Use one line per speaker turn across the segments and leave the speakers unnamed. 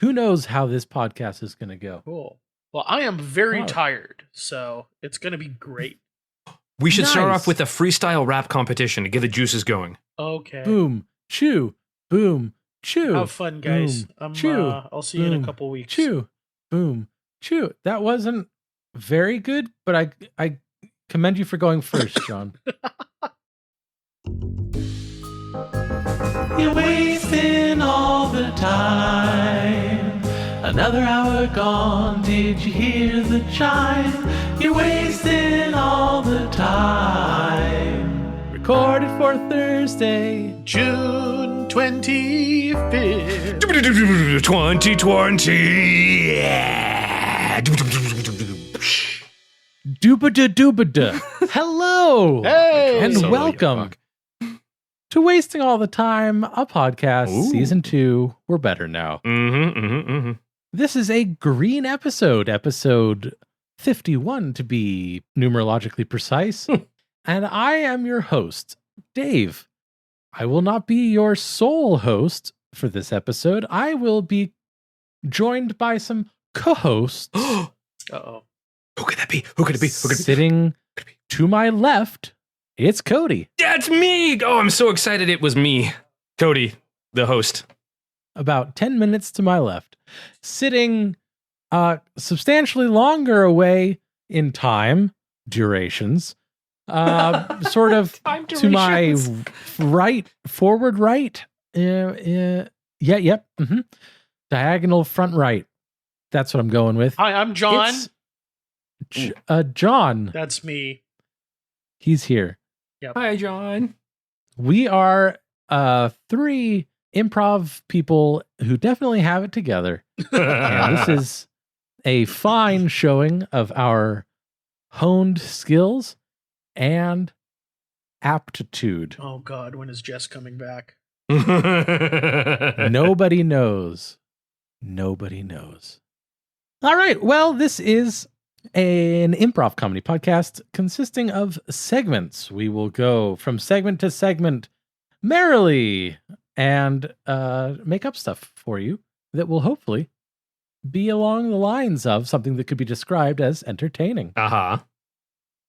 who knows how this podcast is going to go.
Cool. Well, I am very tired, so it's going to be great.
We should start off with a freestyle rap competition to get the juices going.
Okay.
Boom, chew, boom, chew.
Have fun, guys.
Boom, chew.
I'll see you in a couple weeks.
Chew, boom, chew. That wasn't very good, but I commend you for going first, John. You're wasting all the time. Another hour gone, did you hear the chime? You're wasting all the time. Recorded for Thursday,
June 25th.
2020.
Dooba-da-dooba-da. Hello.
Hey.
And
So
welcome to Wasting All the Time, a podcast, season 2. We're better now. This is a green episode 51 to be numerologically precise. And I am your host, Dave. I will not be your sole host for this episode. I will be joined by some co-hosts.
Uh-oh.
Who could that be? Who could it be?
Sitting to my left, it's Cody.
That's me! Oh, I'm so excited it was me. Cody, the host.
About 10 minutes to my left, sitting substantially longer away in time durations, sort of to my forward right. Diagonal front right. That's what I'm going with.
Hi, I'm John.
John.
That's me.
He's here.
Yep.
Hi, John.
We are 3 improv people who definitely have it together. And this is a fine showing of our honed skills and aptitude.
Oh, God. When is Jess coming back?
Nobody knows. Nobody knows. All right. Well, this is an improv comedy podcast consisting of segments. We will go from segment to segment merrily and make up stuff for you that will hopefully be along the lines of something that could be described as entertaining.
Uh-huh.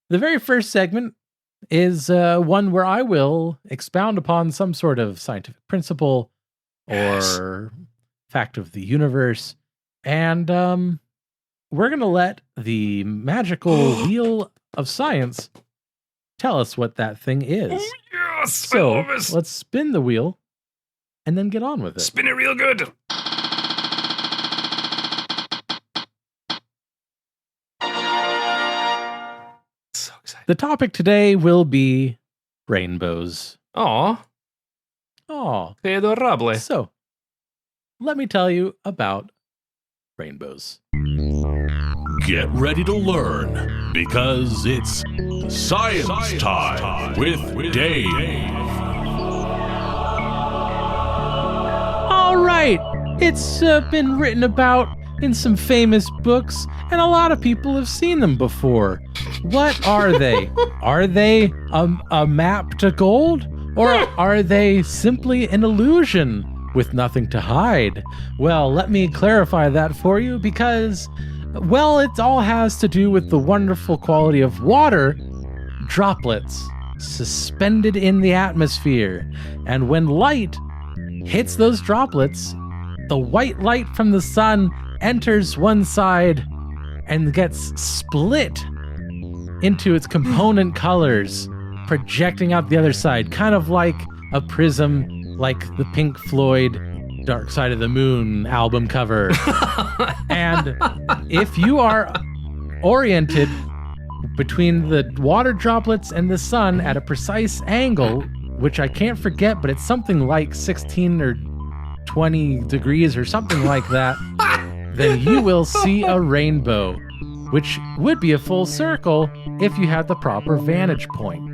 The very first segment is one where I will expound upon some sort of scientific principle or fact of the universe. And we're going to let the magical wheel of science tell us what that thing is.
Oh, yes!
So
I love this.
let's spin the wheel and then get on with it.
Spin it real good. So excited.
The topic today will be rainbows.
Aw,
Oh,
que adorable.
so let me tell you about rainbows.
Get ready to learn because it's Science Time with Dave.
All right, it's been written about in some famous books, and a lot of people have seen them before. What are they? Are they a map to gold? Or are they simply an illusion with nothing to hide? Well, let me clarify that for you because, well, it all has to do with the wonderful quality of water droplets suspended in the atmosphere. And when light hits those droplets, the white light from the sun enters one side and gets split into its component colors, projecting out the other side, kind of like a prism, like the Pink Floyd Dark Side of the Moon album cover. And if you are oriented between the water droplets and the sun at a precise angle, which I can't forget, but it's something like 16 or 20 degrees or something like that, then you will see a rainbow, which would be a full circle if you had the proper vantage point.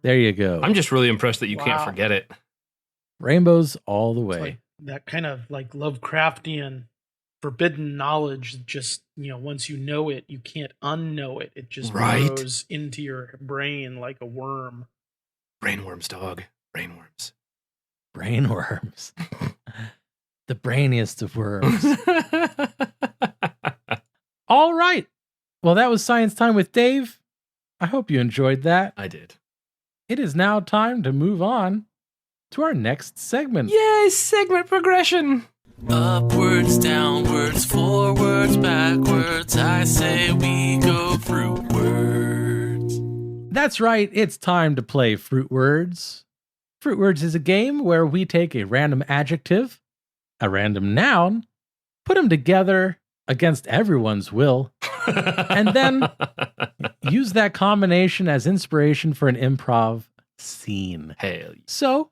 There you go.
I'm just really impressed that you can't
Wow.
forget it.
Rainbows all the way.
Like that kind of like Lovecraftian forbidden knowledge. Just, once you know it, you can't unknow it. It just
Right.
goes into your brain like a worm.
Brainworms, dog. Brainworms.
Brainworms. The brainiest of worms. All right. Well, that was Science Time with Dave. I hope you enjoyed that.
I did.
It is now time to move on to our next segment.
Yay, segment progression.
Upwards, downwards, forwards, backwards, I say we go Fruitwards.
That's right. It's time to play Fruitwords. Fruitwords is a game where we take a random adjective, a random noun, put them together against everyone's will, and then use that combination as inspiration for an improv scene.
Hell.
So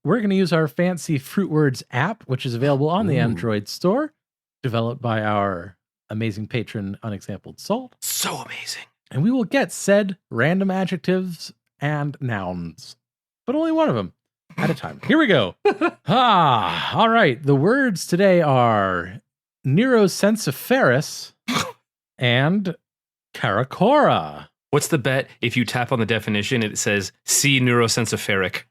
we're going to use our fancy Fruitwords app, which is available on the Android store, developed by our amazing patron, Unexampled Salt.
So amazing.
And we will get said random adjectives and nouns, but only one of them at a time. Here we go. All right. The words today are Neurosensiferous and Caricora.
What's the bet? If you tap on the definition, it says, see Neurosensiferic.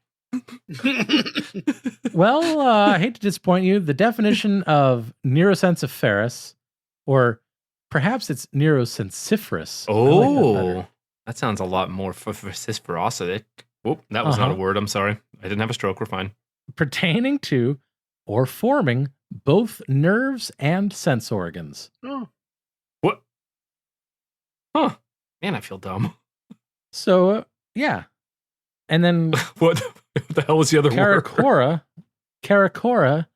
Well, I hate to disappoint you. The definition of Neurosensiferous, or perhaps it's Neurosensiferous. I like that better.
That sounds a lot more vociferous. Oh, that was not a word. I'm sorry. I didn't have a stroke. We're fine.
Pertaining to or forming both nerves and sense organs.
Oh.
What? Huh. Man, I feel dumb.
So, yeah. And then
What the hell was the other word?
Caricora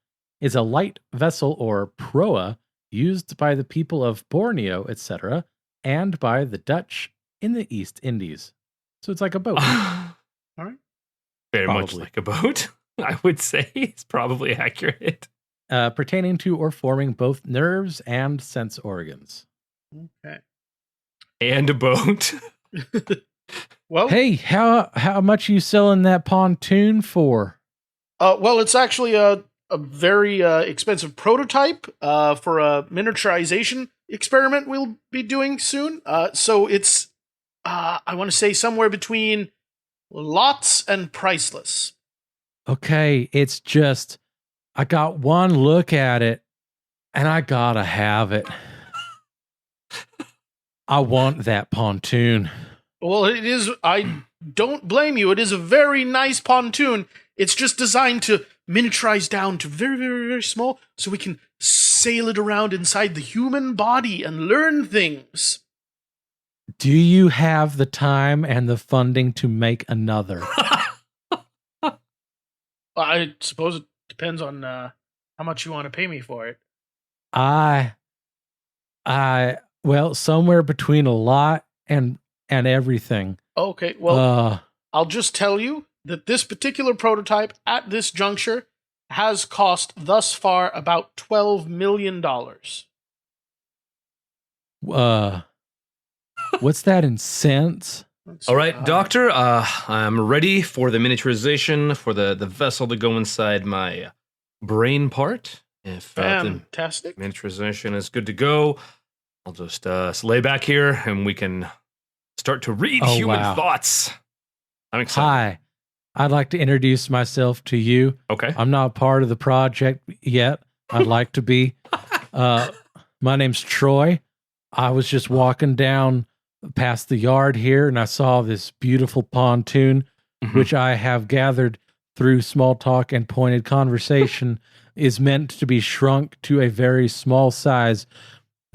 is a light vessel or proa used by the people of Borneo, etc., and by the Dutch in the East Indies. So it's like a boat.
All right.
Very much
Probably.
like a boat, I would say. It's probably accurate.
Pertaining to or forming both nerves and sense organs.
Okay.
And a boat.
Well,
Hey, how much you selling that pontoon for?
well, it's actually a very expensive prototype for a miniaturization experiment we'll be doing soon. So it's, I want to say, somewhere between lots and priceless.
Okay, it's just, I got one look at it, and I gotta have it. I want that pontoon.
Well, it is, I don't blame you. It is a very nice pontoon. It's just designed to miniaturize down to very, very, very small so we can sail it around inside the human body and learn things.
Do you have the time and the funding to make another?
I suppose it depends on how much you want to pay me for it.
Well, somewhere between a lot and everything.
Okay, well, I'll just tell you that this particular prototype at this juncture has cost thus far about $12 million.
What's that in cents?
All right, Doctor, I'm ready for the miniaturization for the vessel to go inside my brain part. If the
Fantastic.
miniaturization is good to go, I'll just lay back here and we can start to read human thoughts. I'm excited.
Hi, I'd like to introduce myself to you.
Okay.
I'm not part of the project yet. I'd like to be. My name's Troy. I was just walking down past the yard here and I saw this beautiful pontoon, which I have gathered through small talk and pointed conversation is meant to be shrunk to a very small size,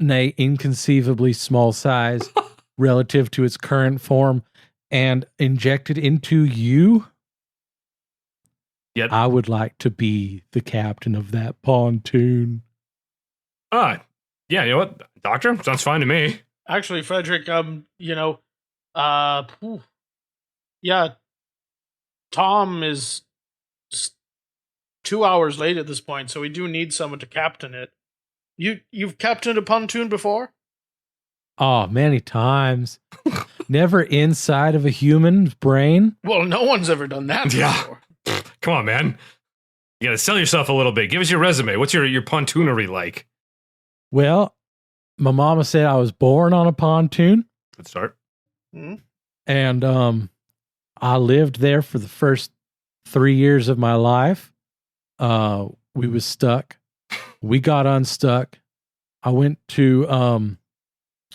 nay, inconceivably small size relative to its current form and injected into you.
Yep.
I would like to be the captain of that pontoon.
Yeah, you know what, Doctor? Sounds fine to me.
Actually, Frederick, yeah, Tom is 2 hours late at this point, so we do need someone to captain it. You've captained a pontoon before?
Oh, many times. Never inside of a human's brain.
Well, no one's ever done that before.
Yeah. Come on, man. You gotta sell yourself a little bit. Give us your resume. What's your pontoonery like?
Well, my mama said I was born on a pontoon.
Good start.
Hmm?
And I lived there for the first 3 years of my life. we was stuck. We got unstuck. I went to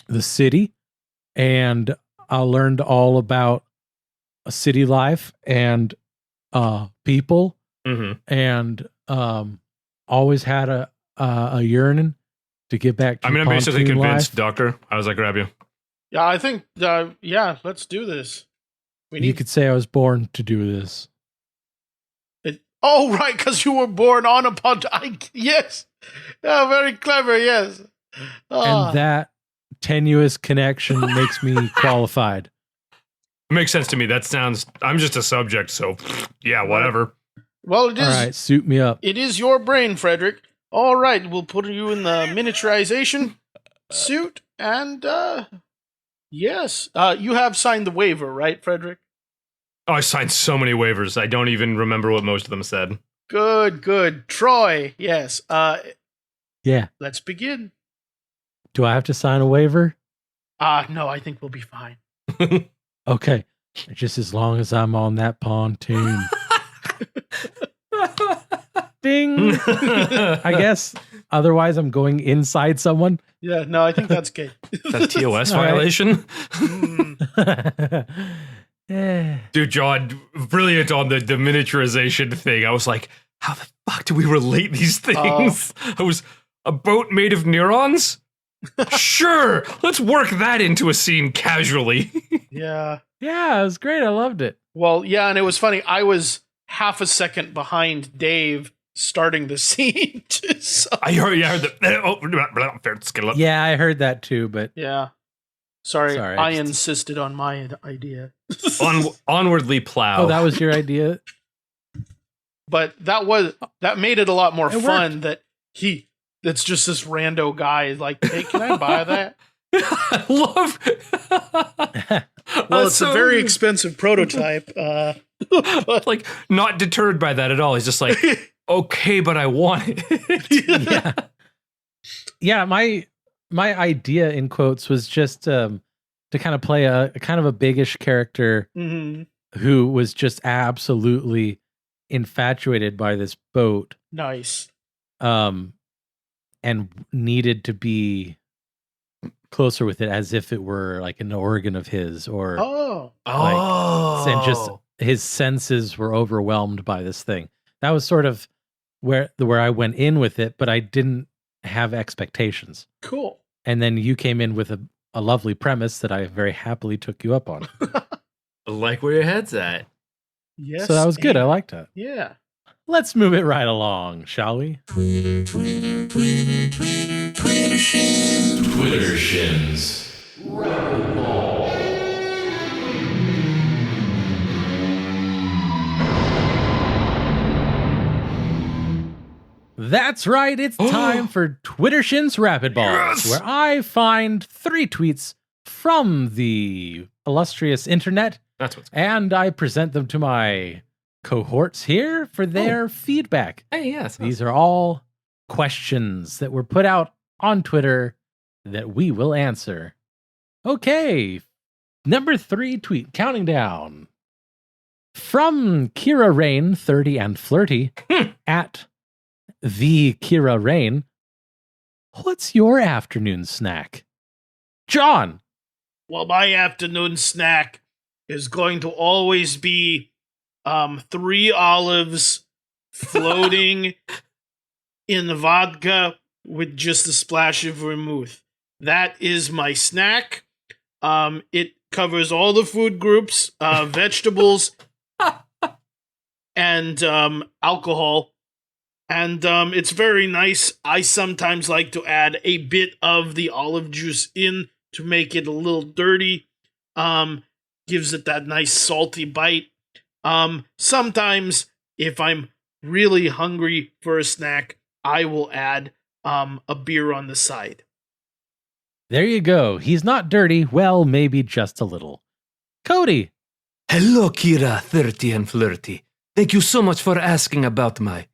the city, and I learned all about a city life and people, and always had a yearning to get back to
I'm basically
pontoon
convinced,
life.
Doctor. How does that grab you?
Yeah, I think, let's do this.
You could say I was born to do this.
Oh, right, because you were born on a pontoon. Yes. Yeah, very clever, yes.
And that tenuous connection makes me qualified.
It makes sense to me. That sounds... I'm just a subject, so yeah, whatever.
Well, it is...
All right, suit me up.
It is your brain, Frederick. All right, we'll put you in the miniaturization suit, and, yes. You have signed the waiver, right, Frederick?
Oh, I signed so many waivers. I don't even remember what most of them said.
Good. Troy, yes.
Yeah.
Let's begin.
Do I have to sign a waiver?
No, I think we'll be fine.
Okay. Just as long as I'm on that pontoon. Ding. I guess. Otherwise, I'm going inside someone.
Yeah, no, I think that's good.
That TOS
All right.
violation?
Yeah.
Dude, John, brilliant on the miniaturization thing. I was like, how the fuck do we relate these things? I was a boat made of neurons? Sure, let's work that into a scene casually.
Yeah.
Yeah, it was great. I loved it.
Well, yeah, and it was funny. I was half a second behind Dave starting the scene. So,
I heard the...
Yeah, I heard that too, but
yeah. Sorry,
Sorry,
I
I just-
insisted on my idea.
Onwardly plow.
oh, that was your idea?
But that made it a lot more
It
fun that's just this rando guy like, hey, can I buy that?
I love...
Well, it's a very expensive prototype. But
like, not deterred by that at all. He's just like, okay, but I want it.
Yeah. Yeah, my idea in quotes was just to kind of play a kind of a biggish character
Mhm.
who was just absolutely infatuated by this boat,
Nice.
and needed to be closer with it as if it were like an organ of his, or
Oh.
and just his senses were overwhelmed by this thing. That was sort of where I went in with it, but I didn't have expectations.
Cool.
And then you came in with a lovely premise that I very happily took you up on.
I like where your head's at.
Yes.
So that was good. I
and-
liked it.
Yeah.
Let's move it right along, shall we?
Twitter shins.
That's right. It's time for Twitter Shins Rapidballs,
Yes!
where I find 3 tweets from the illustrious internet
That's what's...
and I present them to my cohorts here for their feedback.
Hey, yes.
These are all questions that were put out on Twitter that we will answer. Okay, number 3 tweet, counting down. From Kira Rain, 30 and flirty, at the Kira Rain. What's your afternoon snack? John.
Well, my afternoon snack is going to always be 3 olives floating in vodka with just a splash of vermouth. That is my snack. It covers all the food groups, vegetables, and alcohol. And it's very nice. I sometimes like to add a bit of the olive juice in to make it a little dirty. Gives it that nice salty bite. Sometimes, if I'm really hungry for a snack, I will add a beer on the side.
There you go. He's not dirty. Well, maybe just a little. Cody.
Hello, Kira, 30 and flirty. Thank you so much for asking about my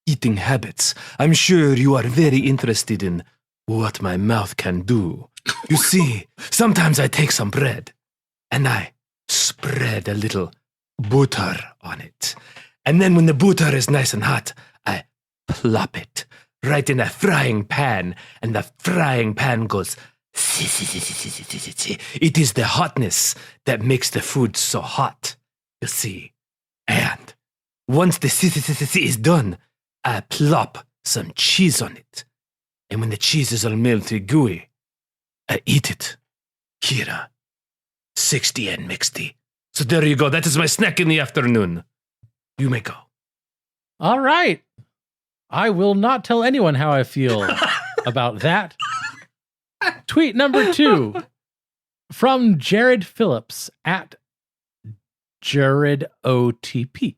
eating habits. I'm sure you are very interested in what my mouth can do. You see, sometimes I take some bread and I spread a little butter on it. And then when the butter is nice and hot, I plop it right in a frying pan, and the frying pan goes. It is the hotness that makes the food so hot, you see. And once the is done, I plop some cheese on it. And when the cheese is all melty gooey, I eat it. Kira, 60 and mixty. So there you go. That is my snack in the afternoon. You may go.
All right. I will not tell anyone how I feel about that. Tweet number 2 from Jared Phillips at Jared OTP.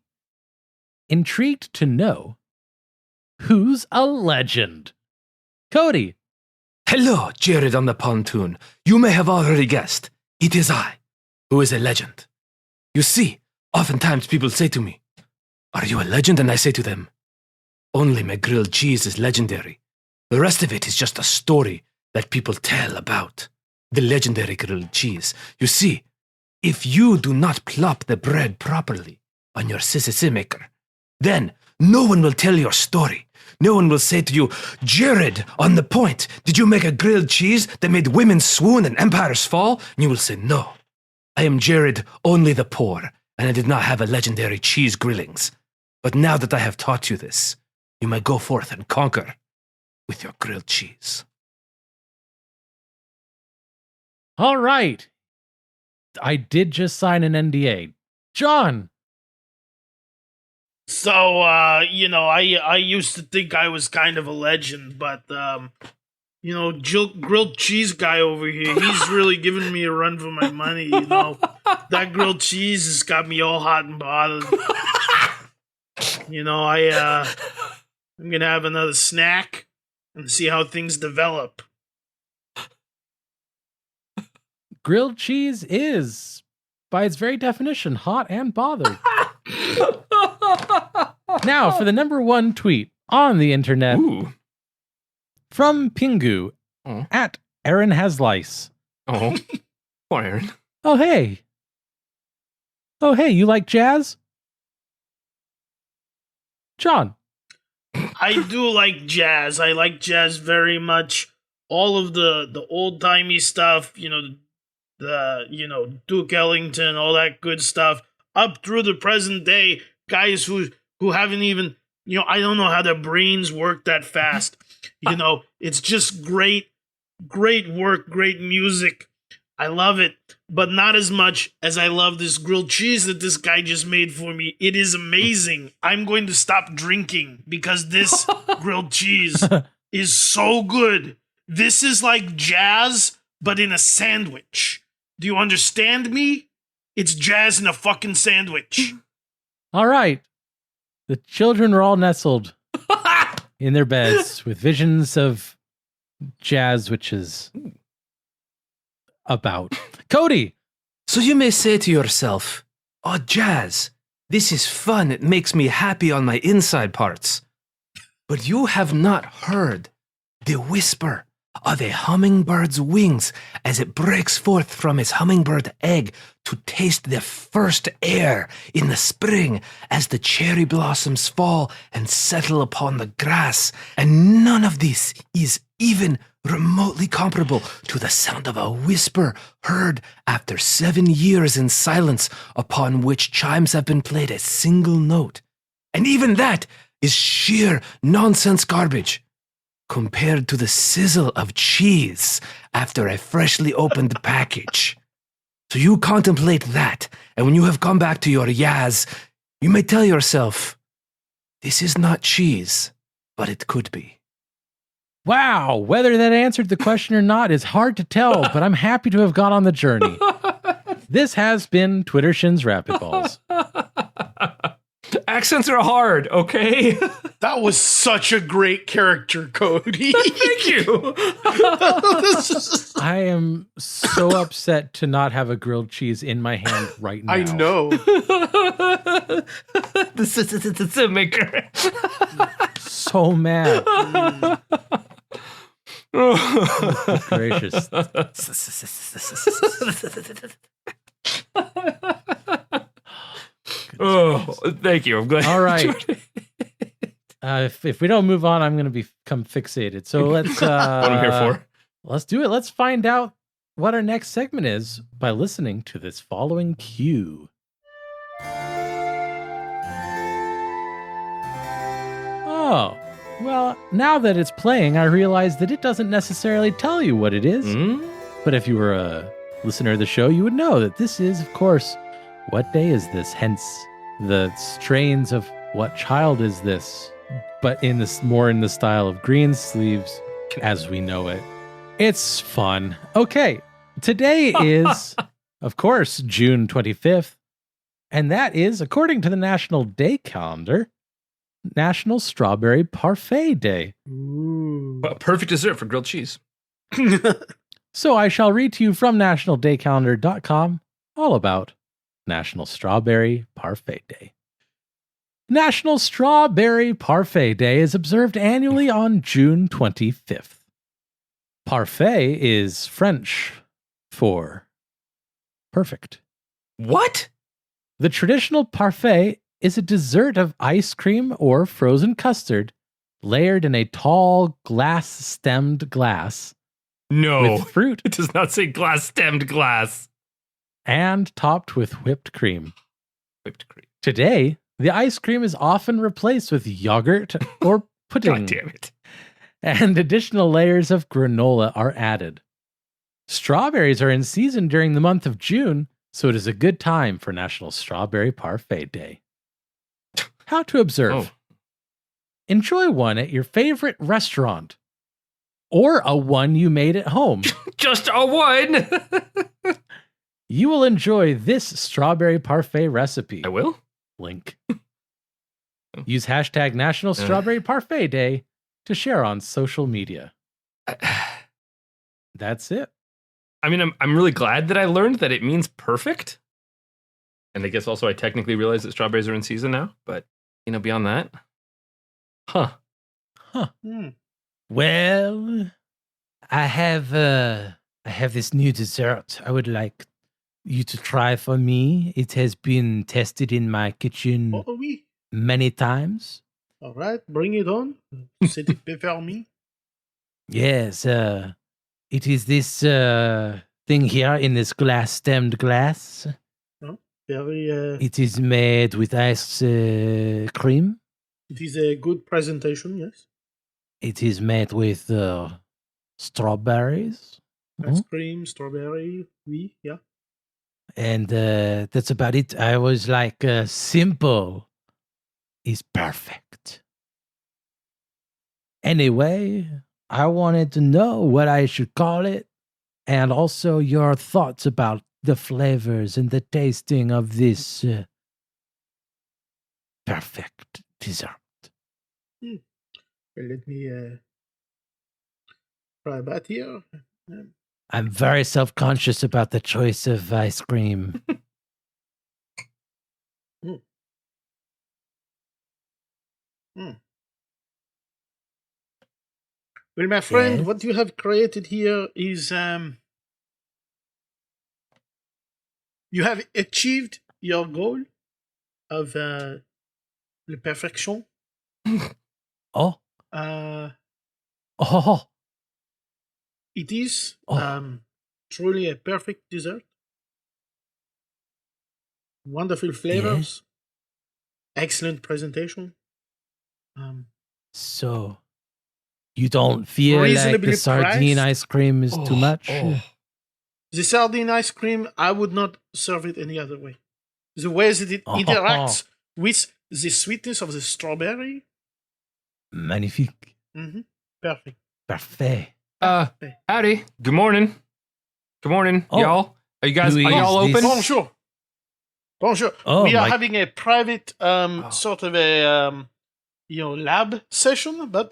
Intrigued to know who's a legend? Cody.
Hello, Jared on the pontoon. You may have already guessed. It is I, who is a legend. You see, oftentimes people say to me, "Are you a legend?" And I say to them, "Only my grilled cheese is legendary. The rest of it is just a story that people tell about the legendary grilled cheese. You see, if you do not plop the bread properly on your sissy maker, then no one will tell your story. No one will say to you, 'Jared, on the point, did you make a grilled cheese that made women swoon and empires fall?' And you will say, 'No, I am Jared, only the poor, and I did not have a legendary cheese grillings. But now that I have taught you this, you may go forth and conquer with your grilled cheese.'"
All right. I did just sign an NDA. John.
So, I used to think I was kind of a legend, but, grilled cheese guy over here, he's really giving me a run for my money, That grilled cheese has got me all hot and bothered. I'm gonna have another snack and see how things develop.
Grilled cheese is, by its very definition, hot and bothered. Now, for the number 1 tweet on the internet.
Ooh.
From Pingu at Aaron Haslice.
Oh, poor Aaron.
Oh, hey. Oh, hey, you like jazz? John.
I do like jazz. I like jazz very much. All of the old-timey stuff, Duke Ellington, all that good stuff, up through the present day, guys who haven't even, I don't know how their brains work that fast. It's just great work, great music. I love it, but not as much as I love this grilled cheese that this guy just made for me. It is amazing. I'm going to stop drinking because this grilled cheese is so good. This is like jazz, but in a sandwich. Do you understand me? It's jazz in a fucking sandwich.
All right. The children are all nestled in their beds with visions of jazz, which is about. Cody.
So you may say to yourself, "Oh, jazz, this is fun. It makes me happy on my inside parts." But you have not heard the whisper of a hummingbird's wings as it breaks forth from its hummingbird egg to taste the first air in the spring as the cherry blossoms fall and settle upon the grass. And none of this is even remotely comparable to the sound of a whisper heard after 7 years in silence upon which chimes have been played a single note. And even that is sheer nonsense garbage compared to the sizzle of cheese after a freshly opened package. So you contemplate that, and when you have come back to your yaz, you may tell yourself, "This is not cheese, but it could be."
Wow, whether that answered the question or not is hard to tell, but I'm happy to have gone on the journey. This has been Twittershin's Rapidballs.
Accents are hard, okay?
That was such a great character, Cody.
Thank you.
I am so upset to not have a grilled cheese in my hand right now.
I know.
The maker.
So mad. Goodness gracious.
Oh, thank you. I'm glad.
All right. If we don't move on, I'm going to become fixated. So let's
What I'm here for.
let's do it. Let's find out what our next segment is by listening to this following cue. Oh, well, now that it's playing, I realize that it doesn't necessarily tell you what it is. But if you were a listener of the show, you would know that this is, of course, what day is this? Hence the strains of what child is this? But in this more in the style of Green Sleeves as we know it. It's fun. Okay, today is, of course, June 25th. And that is, according to the National Day Calendar, National Strawberry Parfait Day.
Well, perfect dessert for grilled cheese.
So I shall read to you from nationaldaycalendar.com all about National Strawberry Parfait Day. National Strawberry Parfait Day is observed annually on June 25th. Parfait is French for perfect.
What?
The traditional parfait is a dessert of ice cream or frozen custard layered in a tall glass-stemmed glass
No.
with fruit
It does not say glass-stemmed glass.
and topped with whipped cream.
Whipped cream.
Today, the ice cream is often replaced with yogurt or pudding,
God damn it.
and additional layers of granola are added. Strawberries are in season during the month of June, so it is a good time for National Strawberry Parfait Day. How to observe.
Oh.
Enjoy one at your favorite restaurant or a one you made at home.
Just a one.
You will enjoy this strawberry parfait recipe.
I will.
Link. Use hashtag National Strawberry Parfait Day to share on social media. That's it.
I mean, I'm really glad that I learned that it means perfect. And I guess also I technically realize that strawberries are in season now. But, beyond that. Huh.
Well, I have this new dessert I would like you to try for me. It has been tested in my kitchen
Oh, oui.
many times.
All right, bring it on. C'est for me.
Yes, it is this thing here in this glass-stemmed glass.
Very.
It is made with ice cream.
It is a good presentation. Yes.
It is made with strawberries.
Ice cream, strawberry. Oui, yeah.
And that's about it. I was like, simple is perfect. Anyway, I wanted to know what I should call it, and also your thoughts about the flavors and the tasting of this perfect dessert.
Well, let me try that here.
I'm very self-conscious about the choice of ice cream.
Well, my friend,
Yes?
what you have created here is you have achieved your goal of la perfection.
Oh,
Uh,
oh,
it is
Oh.
truly a perfect dessert. Wonderful flavors. Excellent presentation.
so you don't feel like
Reasonably
the sardine
priced?
ice cream is too much?
The sardine ice cream, I would not serve it any other way. The way that it interacts with the sweetness of the strawberry,
Magnifique.
perfect.
Parfait.
Howdy. Good morning. Good morning,
Oh.
y'all. Are you guys?
Who
Are y'all
is this?
open?
Bonjour. Bonjour.
Oh,
We are
my-
having a private sort of a lab session, but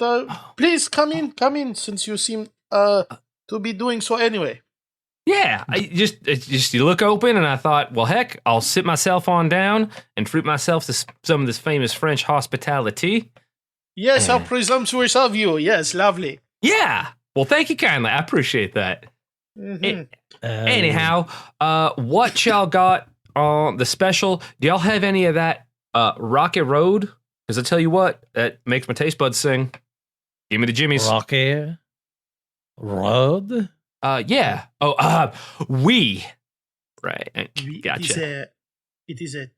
please come in since you seem to be doing so anyway.
Yeah, you look open, and I thought, well, heck, I'll sit myself on down and treat myself to some of this famous French hospitality.
Yes, how presumptuous of you. Yes, lovely.
Yeah. Well, thank you kindly. I appreciate that. Anyhow, what y'all got on the special? Do y'all have any of that Rocket Road Because I tell you what, that makes my taste buds sing. Give me the jimmies.
Rocky Road?
Yeah. Oh, we. Right. Gotcha.
It is a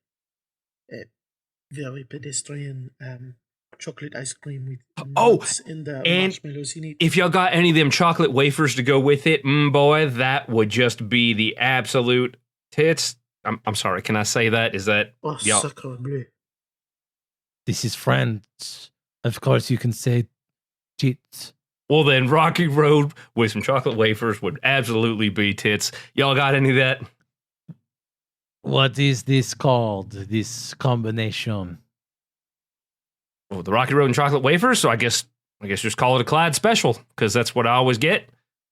very pedestrian chocolate ice cream with nuts and marshmallows in it.
If y'all got any of them chocolate wafers to go with it, boy, that would just be the absolute tits. I'm sorry, can I say that? Is that y'all?
Sacre bleu.
This is France. Of course, you can say tits.
Well, then Rocky Road with some chocolate wafers would absolutely be tits. Y'all got any of that?
What is this called? This combination?
Well, the Rocky Road and chocolate wafers. So I guess just call it a Clyde special because that's what I always get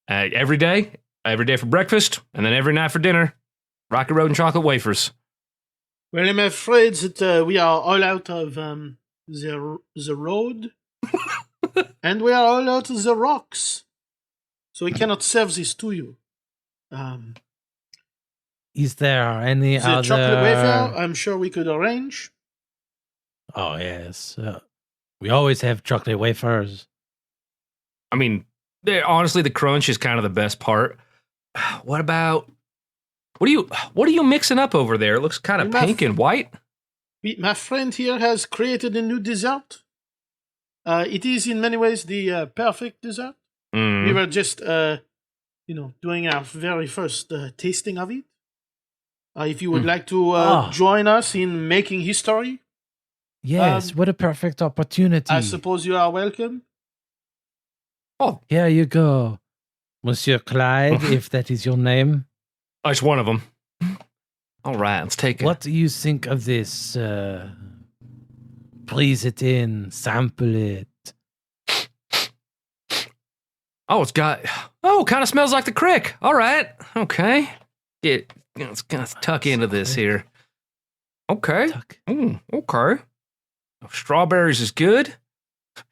every day for breakfast, and then every night for dinner. Rocky Road and chocolate wafers.
Well, I'm afraid that we are all out of the road, and we are all out of the rocks, so we cannot serve this to you.
Is there any
the
other
chocolate wafer? I'm sure we could arrange.
Oh yes, we always have chocolate wafers.
I mean, honestly, the crunch is kind of the best part. What are you mixing up over there? It looks kind of pink and white.
My friend here has created a new dessert. It is in many ways the perfect dessert. We were just, doing our very first tasting of it. If you would like to join us in making history,
Yes, what a perfect opportunity.
I suppose you are welcome.
Oh,
here you go, Monsieur Clyde, if that is your name.
It's one of them. All right, let's take it.
What do you think of this? Breathe it in, sample it.
Oh, kind of smells like the crick. All right, okay. Let's tuck into this here. Okay. Okay. Strawberries is good.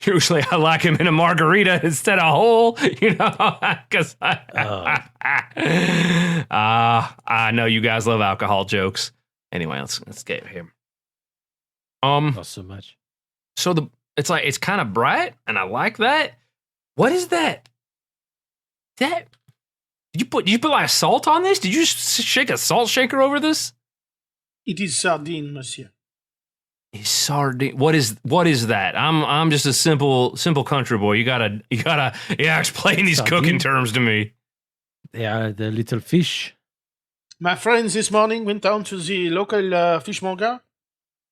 Usually I like him in a margarita instead of whole, because I know you guys love alcohol jokes. Anyway, let's get here.
Not so much.
So it's kind of bright, and I like that. What is that? Did you put like salt on this? Did you shake a salt shaker over this?
It is sardine, monsieur.
Sardine. What is that? I'm just a simple country boy. You gotta explain these cooking terms to me.
They are the little fish.
My friends this morning went down to the local fishmonger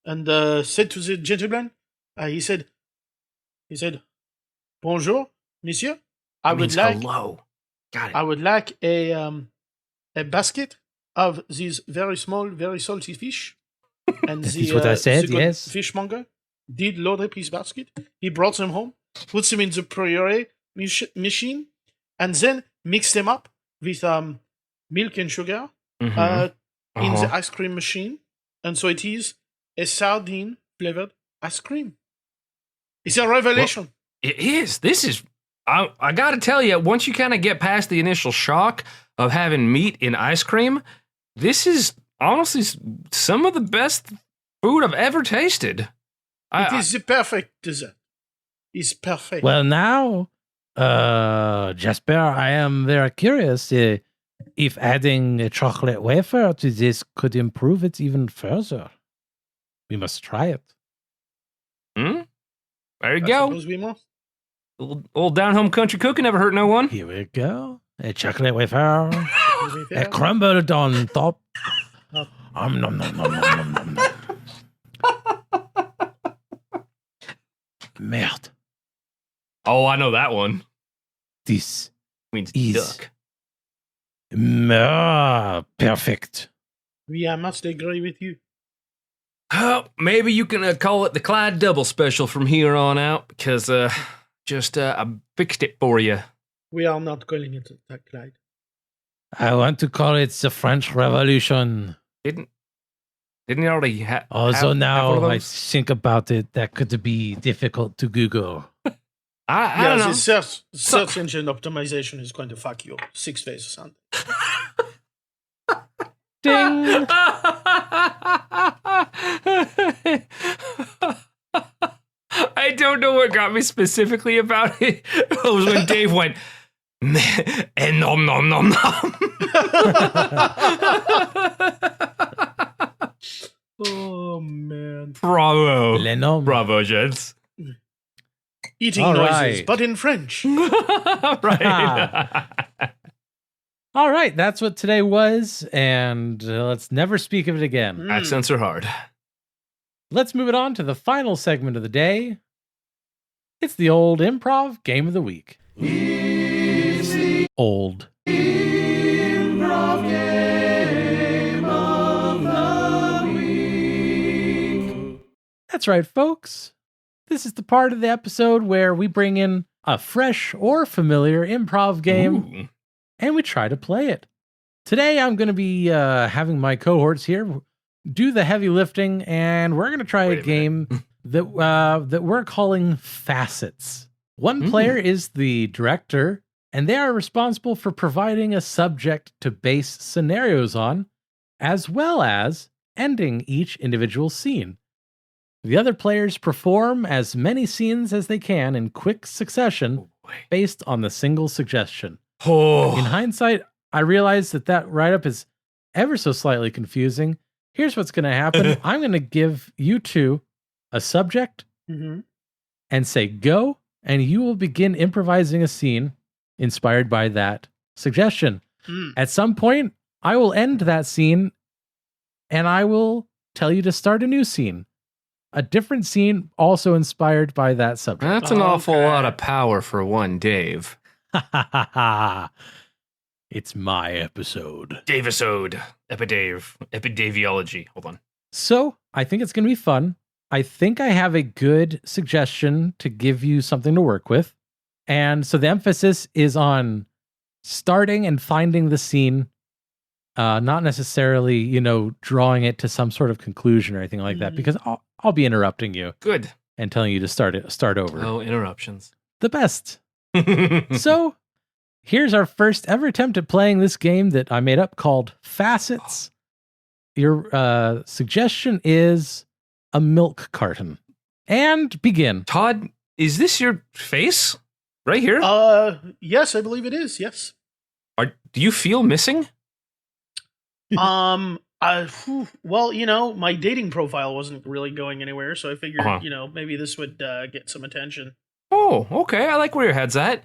and said to the gentleman, he said, "Bonjour, monsieur. I would like
hello. Got it.
I would like a basket of these very small, very salty fish." And
that is what I said, yes.
Fishmonger did load up his basket. He brought them home, puts them in the puree machine, and then mixed them up with milk and sugar in the ice cream machine. And so it is a sardine-flavored ice cream. It's a revelation.
Well, it is. This is... I got to tell you, once you kind of get past the initial shock of having meat in ice cream, this is... honestly, some of the best food I've ever tasted.
It is the perfect dessert. It's perfect.
Well, now, Jasper, I am very curious if adding a chocolate wafer to this could improve it even further. We must try it.
There you
I
go.
suppose we must.
Old down-home country cooking never hurt no one.
Here we go. A chocolate wafer. A crumbled on top. Nom, nom, nom, nom, nom, nom, nom. Merde.
Oh, I know that one.
This
means
is
duck.
Perfect.
I must agree with you.
Oh, maybe you can call it the Clyde Double Special from here on out, because I fixed it for you.
We are not calling it that, Clyde.
I want to call it the French Revolution.
Didn't you already have?
Also, now
have
I think about it, that could be difficult to Google.
I don't know.
The search engine optimization is going to fuck you 6 days or something.
Ding!
don't know what got me specifically about it. It was when Dave went, and nom nom nom nom.
Oh man.
Bravo.
Le nom.
Bravo, gents.
Eating
All
noises,
right.
but in French.
Right.
All right, that's what today was, and let's never speak of it again.
Accents are hard.
Let's move it on to the final segment of the day. It's the old improv game of the week. Old. That's right, folks. This is the part of the episode where we bring in a fresh or familiar improv game
Ooh.
and we try to play it. Today, I'm going to be having my cohorts here do the heavy lifting, and we're going to try
Wait
a
a
game that we're calling Facets. One player is the director, and they are responsible for providing a subject to base scenarios on, as well as ending each individual scene. The other players perform as many scenes as they can in quick succession based on the single suggestion.
Oh.
In hindsight, I realize that write-up is ever so slightly confusing. Here's what's going to happen. I'm going to give you two a subject
Mm-hmm.
and say go, and you will begin improvising a scene inspired by that suggestion.
Mm.
At some point, I will end that scene and I will tell you to start a new scene. A different scene also inspired by that subject.
That's an awful
Okay.
lot of power for one Dave.
It's my episode.
Davisode. Epidave. Epidaviology. Hold on.
So I think it's going to be fun. I think I have a good suggestion to give you something to work with. And so the emphasis is on starting and finding the scene, not necessarily, drawing it to some sort of conclusion or anything like that,
Mhm.
because I'll be interrupting you
Good.
and telling you to start over.
No interruptions.
The best. So here's our first ever attempt at playing this game that I made up called Facets. Your suggestion is a milk carton. And begin.
Todd, is this your face? Right here?
Yes, I believe it is. Yes.
Do you feel missing?
Well, my dating profile wasn't really going anywhere, so I figured,
Uh-huh.
maybe this would get some attention.
Oh, okay. I like where your head's at.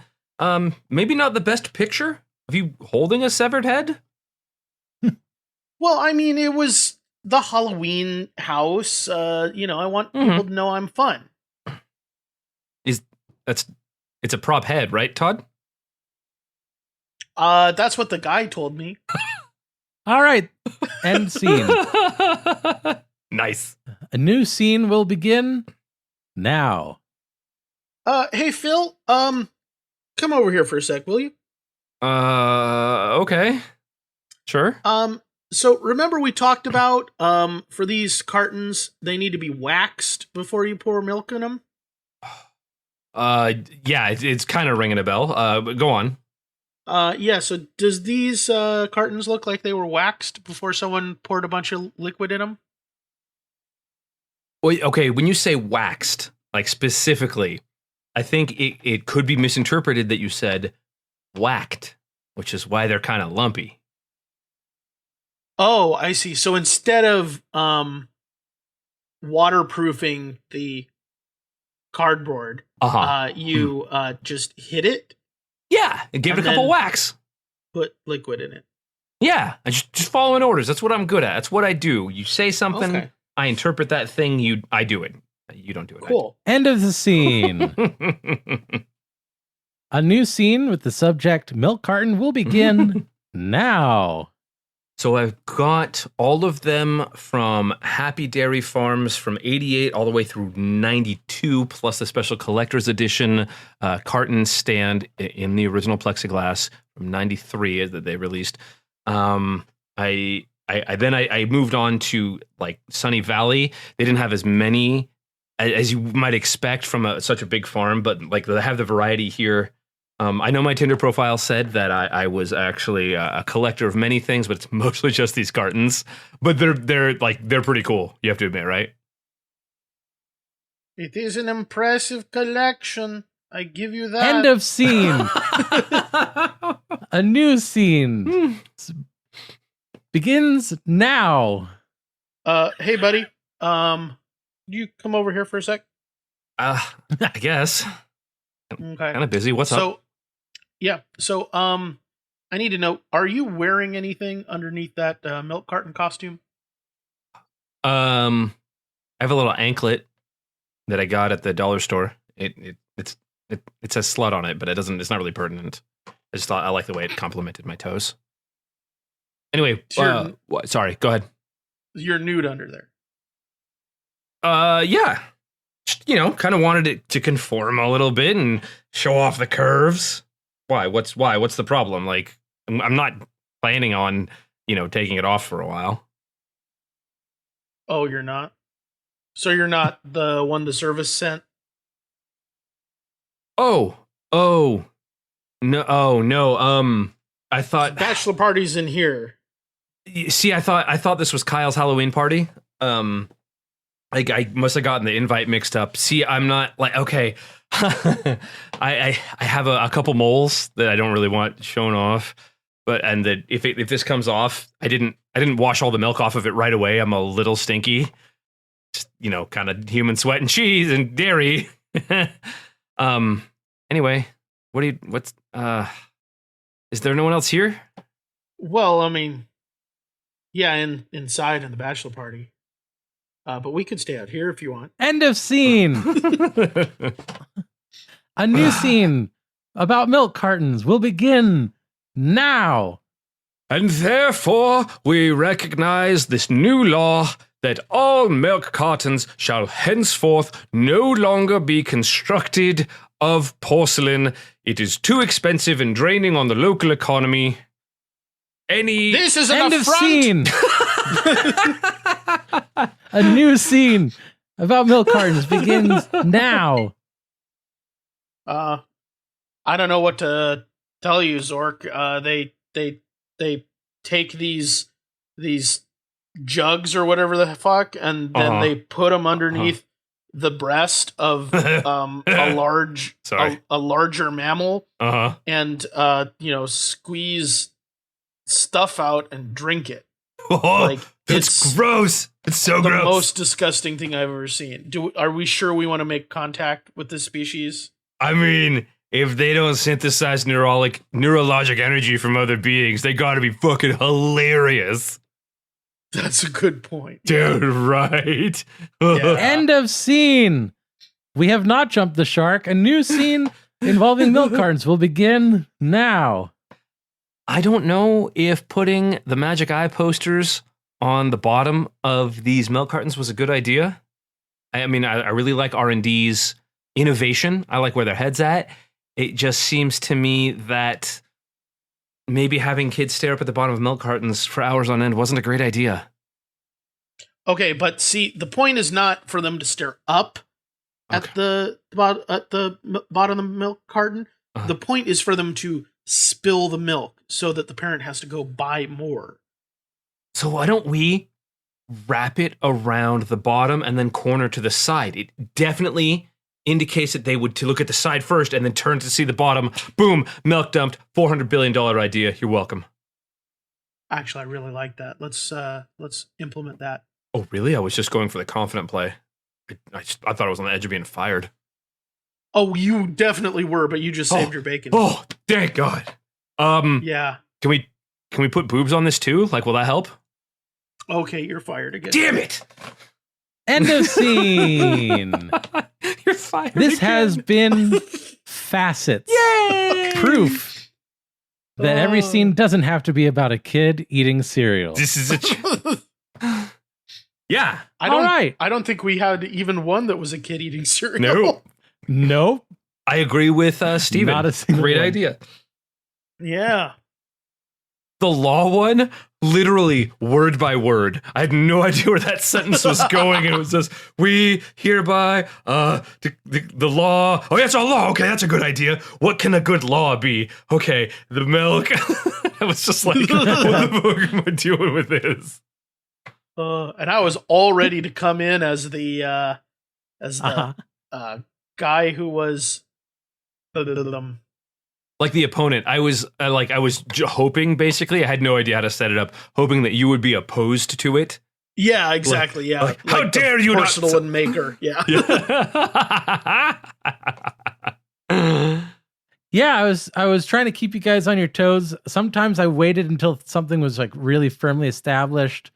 Maybe not the best picture of you holding a severed head?
Well, I mean, it was the Halloween house. I want people to know I'm fun.
It's a prop head, right, Todd?
That's what the guy told me.
All right. End scene.
Nice.
A new scene will begin now.
Hey, Phil, come over here for a sec, will you?
Okay. Sure.
So remember we talked about, for these cartons, they need to be waxed before you pour milk in them?
Yeah, it's kind of ringing a bell. But go on.
Yeah, so does these cartons look like they were waxed before someone poured a bunch of liquid in them?
Wait, okay, when you say waxed, like specifically, I think it could be misinterpreted that you said whacked, which is why they're kind of lumpy.
Oh, I see. So instead of waterproofing the cardboard, you just hit it,
Yeah, and give it
And
a couple
then-
whacks.
put liquid in it.
Yeah, I just following orders. That's what I'm good at. That's what I do. You say something,
Okay.
I interpret that thing. I do it. You don't do it.
Cool.
End of the scene. A new scene with the subject milk carton will begin now.
So I've got all of them from Happy Dairy Farms from 88 all the way through 92, plus the special collector's edition carton stand in the original plexiglass from 93 that they released. I moved on to like Sunny Valley. They didn't have as many as you might expect from such a big farm, but like they have the variety here. I know my Tinder profile said that I was actually a collector of many things, but it's mostly just these cartons. But they're pretty cool. You have to admit, right?
It is an impressive collection. I give you that.
End of scene. A new scene begins now.
Hey, buddy. You come over here for a sec?
I guess.
Okay.
Kind of busy. What's up?
Yeah. So, I need to know, are you wearing anything underneath that milk carton costume?
I have a little anklet that I got at the dollar store. It says slut on it, but it's not really pertinent. I just thought I like the way it complimented my toes. Anyway,
Sure.
sorry, go ahead.
You're nude under there.
Yeah. Just, kind of wanted it to conform a little bit and show off the curves. Why? What's the problem? Like, I'm not planning on, taking it off for a while.
Oh, you're not? So you're not the one the service sent?
No. I thought
Bachelor party's in here.
See, I thought this was Kyle's Halloween party. I must have gotten the invite mixed up. See, I'm not like, okay. I have a couple moles that I don't really want shown off, and that if this comes off, I didn't wash all the milk off of it right away. I'm a little stinky, just, kind of human sweat and cheese and dairy. Anyway, is there no one else here?
Well, I mean, yeah, inside in the bachelor party. But we could stay out here if you want.
End of scene. A new scene about milk cartons will begin now.
And therefore, we recognize this new law that all milk cartons shall henceforth no longer be constructed of porcelain. It is too expensive and draining on the local economy.
This is an
End of
affront!
scene. A new scene about milk cartons begins now.
I don't know what to tell you, Zork. They take these jugs or whatever the fuck, and then they put them underneath the breast of a larger mammal, and squeeze stuff out and drink it.
Oh, it's gross. It's so
the
gross.
most disgusting thing I've ever seen. Are we sure we want to make contact with this species?
I mean, if they don't synthesize neurologic energy from other beings, they gotta be fucking hilarious.
That's a good point.
Dude, right?
Yeah.
End of scene. We have not jumped the shark. A new scene involving milk cartons will begin now.
I don't know if putting the Magic Eye posters on the bottom of these milk cartons was a good idea. I mean, I really like R&D's innovation. I like where their head's at. It just seems to me that maybe having kids stare up at the bottom of milk cartons for hours on end wasn't a great idea.
Okay, but see, the point is not for them to stare up at the bottom of the milk carton. The point is for them to spill the milk so that the parent has to go buy more.
So why don't we wrap it around the bottom and then corner to the side? It definitely indicates that they would to look at the side first and then turn to see the bottom. Boom, milk dumped, $400 billion idea. You're welcome.
Actually, I really like that. Let's implement that.
Oh, really? I was just going for the confident play. I thought I was on the edge of being fired.
Oh, you definitely were, but you just saved your bacon.
Oh, thank God.
Yeah.
Can we put boobs on this too? Like, will that help?
Okay, you're fired again.
Damn it!
End of scene.
You're fired.
This
again.
has been Facets.
Yay!
Proof that every scene doesn't have to be about a kid eating cereal.
This is yeah.
I don't,
All right.
I don't think we had even one that was a kid eating cereal.
No.
Nope.
I agree with Steven.
Not a single
Great
one.
idea.
Yeah.
The law one, literally word by word. I had no idea where that sentence was going. And it was just, we hereby, the law. Oh, that's a law. Okay, that's a good idea. What can a good law be? Okay, the milk. I was just like, what the fuck am I doing with this?
And I was all ready to come in as the as the guy who was
Like the opponent, I was hoping, basically, I had no idea how to set it up, hoping that you would be opposed to it.
Yeah, exactly. Yeah.
Like, how dare you not-
porcelain maker. Yeah.
Yeah, I was trying to keep you guys on your toes. Sometimes I waited until something was like really firmly established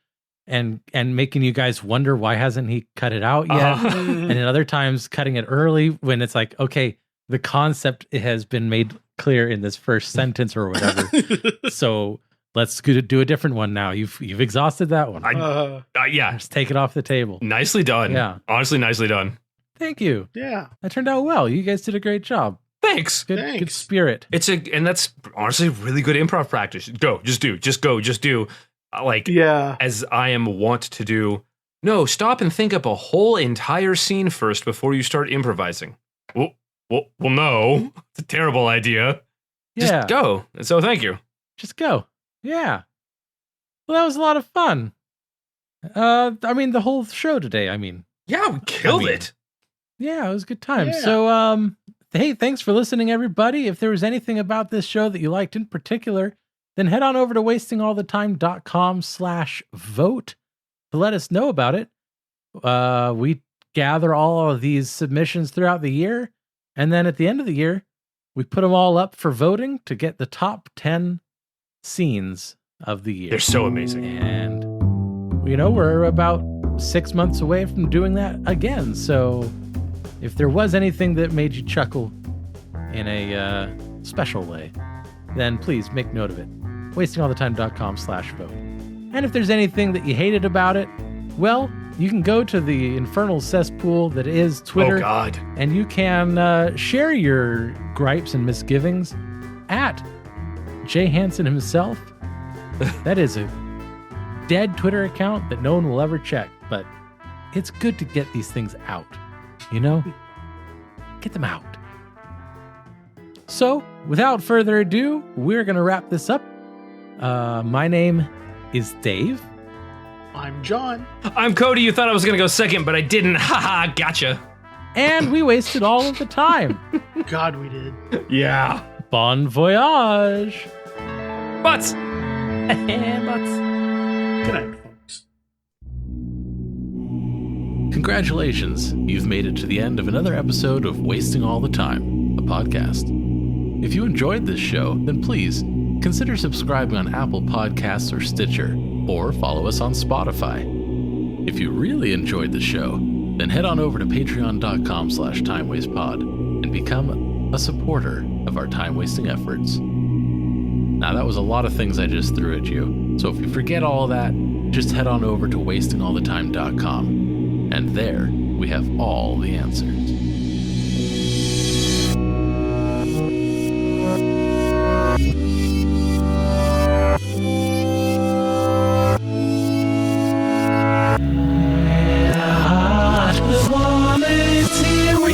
and making you guys wonder why hasn't he cut it out yet. And at other times cutting it early when it's like, okay, the concept has been made clear in this first sentence or whatever. So let's do a different one now. You've exhausted that one.
Yeah.
Just take it off the table.
Nicely done.
Yeah.
Honestly, nicely done.
Thank you.
Yeah.
That turned out well. You guys did a great job.
Thanks.
Good spirit.
And that's honestly really good improv practice. Go, just do. Like,
Yeah.
as I am wont to do. No, stop and think up a whole entire scene first before you start improvising. Well, no. It's a terrible idea.
Yeah.
Just go. So thank you.
Just go. Yeah. Well, that was a lot of fun. I mean, the whole show today,
Yeah, we killed it.
Yeah, it was a good time.
Yeah.
So, hey, thanks for listening, everybody. If there was anything about this show that you liked in particular, then head on over to wastingallthetime.com/vote to let us know about it. We gather all of these submissions throughout the year, and then at the end of the year, we put them all up for voting to get the top 10 scenes of the year.
They're so amazing.
And, we're about 6 months away from doing that again. So if there was anything that made you chuckle in a special way, then please make note of it. wastingallthetime.com/vote. And if there's anything that you hated about it, well, you can go to the infernal cesspool that is Twitter.
Oh, God.
And you can share your gripes and misgivings at Jay Hansen himself. That is a dead Twitter account that no one will ever check, but it's good to get these things out, Get them out. So, without further ado, we're going to wrap this up. My name is Dave.
I'm John.
I'm Cody. You thought I was going to go second, but I didn't. Haha, gotcha.
And we wasted all of the time.
God, we did.
Yeah.
Bon voyage.
Butts.
Butts.
Good night, folks.
Congratulations, you've made it to the end of another episode of Wasting All the Time, a podcast. If you enjoyed this show, then please consider subscribing on Apple Podcasts or Stitcher, or follow us on Spotify. If you really enjoyed the show, then head on over to patreon.com/timewastepod and become a supporter of our time-wasting efforts. Now, that was a lot of things I just threw at you, so if you forget all that, just head on over to wastingallthetime.com, and there we have all the answers.
The one is here, we